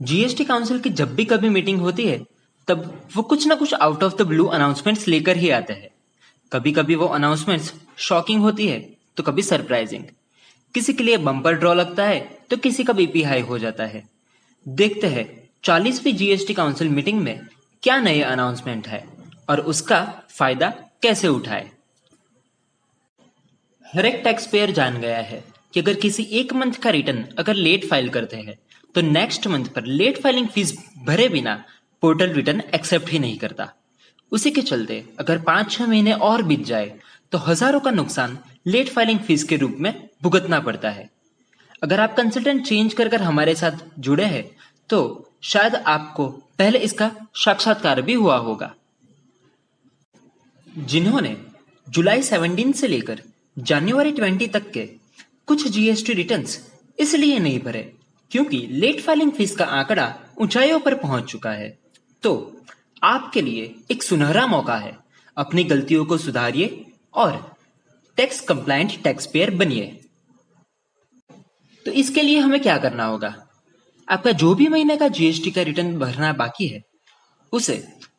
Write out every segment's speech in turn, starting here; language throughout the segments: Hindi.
जीएसटी काउंसिल की जब भी कभी मीटिंग होती है तब वो कुछ ना कुछ out of the blue announcements लेकर ही आते हैं। कभी कभी वो अनाउंसमेंट्स शॉकिंग होती है तो कभी सरप्राइजिंग। किसी के लिए बम्पर ड्रॉ लगता है तो किसी का बीपी हाई हो जाता है। देखते हैं 40वीं जीएसटी काउंसिल मीटिंग में क्या नए अनाउंसमेंट है और उसका फायदा कैसे उठाए। हर एक टैक्स पेयर जान गया है कि अगर किसी एक मंथ का रिटर्न अगर लेट फाइल करते हैं तो नेक्स्ट मंथ पर लेट फाइलिंग फीस भरे बिना पोर्टल रिटर्न एक्सेप्ट ही नहीं करता। उसी के चलते अगर 5-6 महीने और बीत जाए तो हजारों का नुकसान लेट फाइलिंग फीस के रूप में भुगतना पड़ता है। अगर आप कंसल्टेंट चेंज कर कर हमारे साथ जुड़े हैं तो शायद आपको पहले इसका साक्षात्कार भी हुआ होगा। जिन्होंने जुलाई 17 से लेकर जनवरी 20 तक के कुछ जीएसटी रिटर्न्स इसलिए नहीं भरे क्योंकि लेट फाइलिंग फीस का आंकड़ा ऊंचाइयों पर पहुंच चुका है, तो आपके लिए एक सुनहरा मौका है। अपनी गलतियों को सुधारिए और टैक्स कंप्लायंट टैक्स पेयर बनिए। तो इसके लिए हमें क्या करना होगा? आपका जो भी महीने का जीएसटी का रिटर्न भरना बाकी है उसे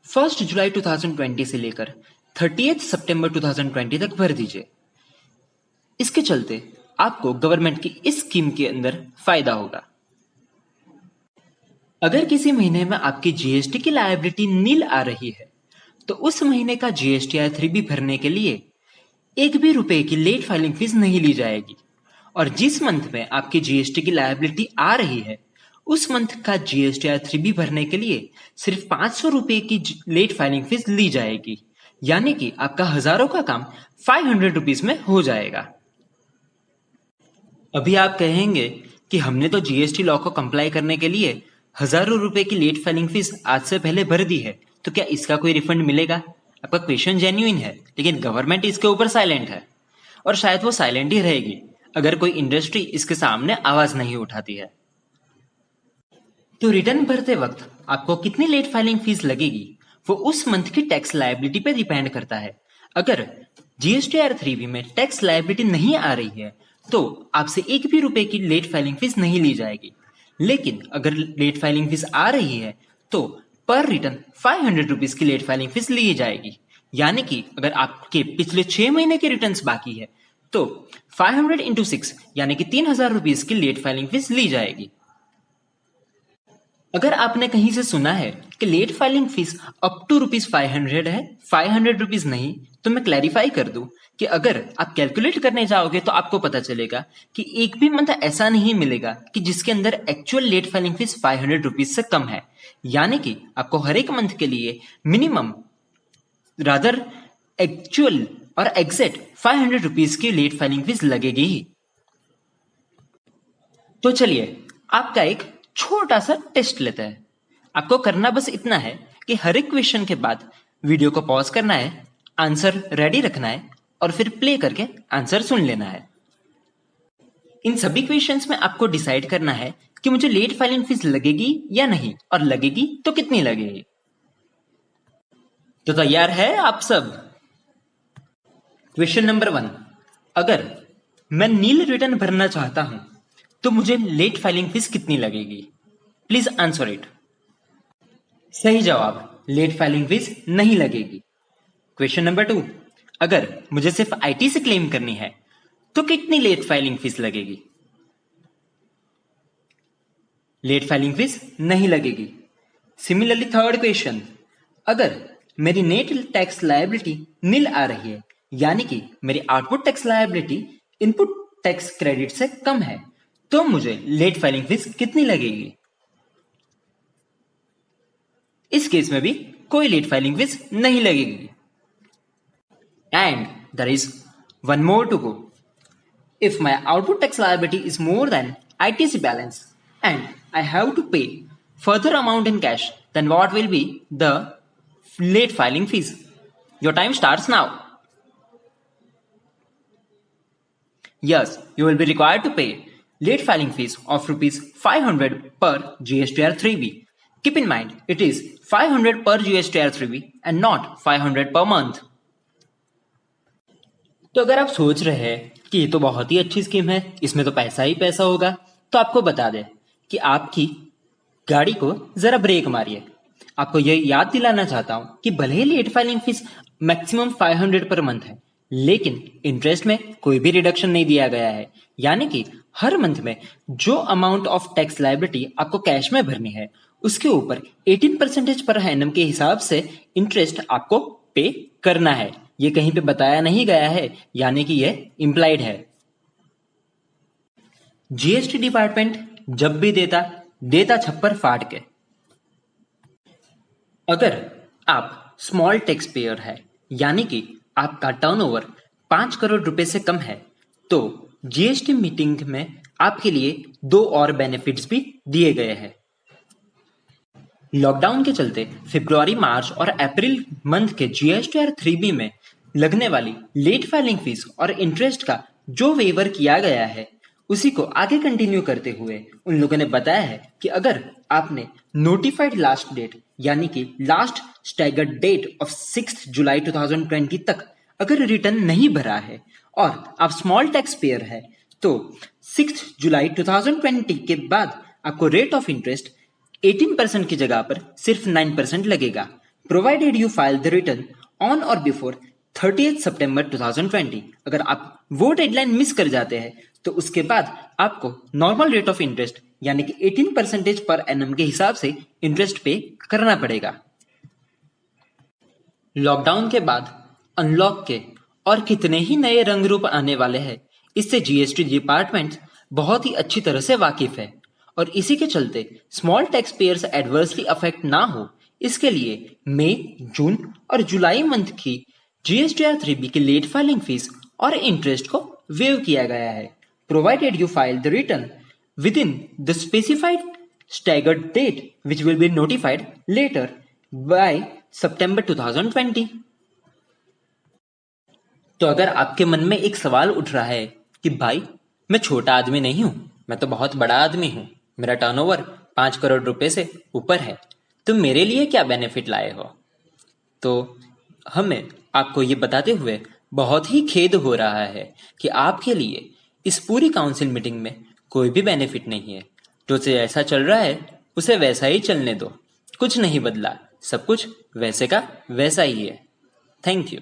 1 जुलाई 2020 से लेकर 30 सितंबर 2020 तक भर दीजिए। इसके चलते आपको गवर्नमेंट की इस स्कीम के अंदर फायदा होगा। अगर किसी महीने में आपकी जीएसटी की लायबिलिटी नील आ रही है तो उस महीने का जीएसटीआर 3B भरने के लिए एक भी रुपए की लेट फाइलिंग फीस नहीं ली जाएगी और जिस मंथ में आपकी जीएसटी की लायबिलिटी आ रही है उस मंथ का जीएसटीआर 3B भरने के लिए सिर्फ 500 रुपए की लेट फाइलिंग फीस ली जाएगी, यानी कि आपका हजारों का काम 500 रुपीज में हो जाएगा। अभी आप कहेंगे कि हमने तो जीएसटी लॉ को कंप्लाई करने के लिए हजारों रुपए की लेट फाइलिंग फीस आज से पहले भर दी है, तो क्या इसका कोई रिफंड मिलेगा? आपका क्वेश्चन जेन्युइन है, लेकिन गवर्नमेंट इसके ऊपर साइलेंट है और शायद वो साइलेंट ही रहेगी अगर कोई इंडस्ट्री इसके सामने आवाज नहीं उठाती है। तो रिटर्न भरते वक्त आपको कितनी लेट फाइलिंग फीस लगेगी वो उस मंथ की टैक्स लायबिलिटी पे डिपेंड करता है। अगर जीएसटीआर 3B में टैक्स लायबिलिटी नहीं आ रही है तो आपसे एक भी रुपए की लेट फाइलिंग फीस नहीं ली जाएगी, लेकिन अगर लेट फाइलिंग फीस आ रही है तो पर रिटर्न 500 रुपीज की लेट फाइलिंग फीस ली जाएगी। यानी कि अगर आपके पिछले 6 महीने के रिटर्न्स बाकी है तो 500 इंटू 6 यानी कि 3000 रुपीज की लेट फाइलिंग फीस ली जाएगी। अगर आपने कहीं से सुना है कि late filing fees up to ₹500 है, 500 रुपीज नहीं, तो मैं क्लैरिफाई कर दूं कि अगर आप कैलकुलेट करने जाओगे तो आपको पता चलेगा कि एक भी मंथ ऐसा नहीं मिलेगा कि जिसके अंदर actual late filing fees 500 rupees से कम है। यानी कि आपको हर एक मंथ के लिए मिनिमम रादर एक्चुअल और एग्जैक्ट 500 रुपीज की लेट फाइलिंग फीस लगेगी ही। तो चलिए आपका एक छोटा सा टेस्ट लेते हैं। आपको करना बस इतना है कि हर एक क्वेश्चन के बाद वीडियो को पॉज करना है, आंसर रेडी रखना है और फिर प्ले करके आंसर सुन लेना है। इन सभी क्वेश्चंस में आपको डिसाइड करना है कि मुझे लेट फाइलिंग फीस लगेगी या नहीं, और लगेगी तो कितनी लगेगी। तो तैयार है आप सब? क्वेश्चन नंबर 1, अगर मैं नील रिटर्न भरना चाहता हूं तो मुझे लेट फाइलिंग फीस कितनी लगेगी? Please answer it. सही जवाब, लेट फाइलिंग फीस नहीं लगेगी। क्वेश्चन नंबर 2, अगर मुझे सिर्फ आईटी से क्लेम करनी है तो कितनी लेट फाइलिंग फीस लगेगी? लेट फाइलिंग फीस नहीं लगेगी। सिमिलरली थर्ड क्वेश्चन, अगर मेरी नेट टैक्स लायबिलिटी नील आ रही है, यानी कि मेरी output tax liability input tax credit से कम है, तो मुझे लेट फाइलिंग फीस कितनी लगेगी? इस केस में भी कोई लेट फाइलिंग फीस नहीं लगेगी। And there is one more to go. If my output tax liability is more than ITC balance and I have to pay further amount in cash, then what will be the late filing fees? Your time starts now. Yes, you will be required to pay late filing fees of rupees 500 per GSTR 3B. Keep in mind, it is 500 per GSTR 3B and not 500 per month. तो अगर आप सोच रहे हैं कि ये तो बहुत ही अच्छी स्कीम है, इसमें तो पैसा ही पैसा होगा, तो आपको बता दें कि आपकी गाड़ी को जरा ब्रेक मारिए। आपको यह याद दिलाना चाहता हूं कि भले ही late filing fees maximum 500 per month है, लेकिन इंटरेस्ट में कोई भी रिडक्शन नहीं दिया गया है। यानी कि हर मंथ में जो अमाउंट ऑफ टैक्स लायबिलिटी आपको कैश में भरनी है, उसके ऊपर 18% पर एनम के हिसाब से इंटरेस्ट आपको पे करना है। ये कहीं पे बताया नहीं गया है, यानी कि ये इम्प्लाइड है। जीएसटी डिपार्टमेंट जब भी देता छप्पर फाड़ के। अगर आप स्मॉल टैक्स पेयर है, यानी कि आपका टर्नओवर 5 करोड़ रुपए से कम है, तो जीएसटी मीटिंग में आपके लिए 2 और बेनिफिट्स भी दिए गए हैं। लॉकडाउन के चलते फरवरी, मार्च और अप्रैल मंथ के जीएसटीआर 3B में लगने वाली लेट फाइलिंग फीस और इंटरेस्ट का जो वेवर किया गया है, उसी को आगे कंटिन्यू करते हुए उन लोगों ने बताया है कि अगर आपने नोटिफाइड लास्ट डेट यानी कि लास्ट स्टैगर्ड डेट ऑफ 6 जुलाई 2020 तक अगर रिटर्न नहीं भरा है और आप स्मॉल टैक्स पेयर है, तो 6 जुलाई 2020 के बाद आपको रेट ऑफ इंटरेस्ट 18% की जगह पर सिर्फ 9% लगेगा, provided you file the return on और बिफोर 30 सितंबर 2020। अगर आप वो डेडलाइन मिस कर जाते हैं, तो उसके बाद आपको नॉर्मल रेट ऑफ इंटरेस्ट यानी कि 18% पर एनम के हिसाब से इंटरेस्ट पे करना पड़ेगा। लॉकडाउन के बाद अनलॉक के और कितने ही नए रंग रूप आने वाले हैं, इससे जीएसटी डिपार्टमेंट बहुत ही अच्छी तरह से वाकिफ है और इसी के चलते small tax payers adversely affect ना हो, इसके लिए मई, जून और जुलाई मंथ की जीएसटीआर 3B की लेट फाइलिंग फीस और इंटरेस्ट को वेव किया गया है, provided you file the return within the specified staggered date which will be notified later by सितंबर 2020। तो अगर आपके मन में एक सवाल उठ रहा है कि भाई मैं छोटा आदमी नहीं हूं, मैं तो बहुत बड़ा आदमी हूं, मेरा टर्नओवर 5 करोड़ रुपए से ऊपर है, तुम मेरे लिए क्या बेनिफिट लाए हो, तो हमें आपको ये बताते हुए बहुत ही खेद हो रहा है कि आपके लिए इस पूरी काउंसिल मीटिंग में कोई भी बेनिफिट नहीं है। जो से ऐसा चल रहा है उसे वैसा ही चलने दो, कुछ नहीं बदला, सब कुछ वैसे का वैसा ही है। Thank you.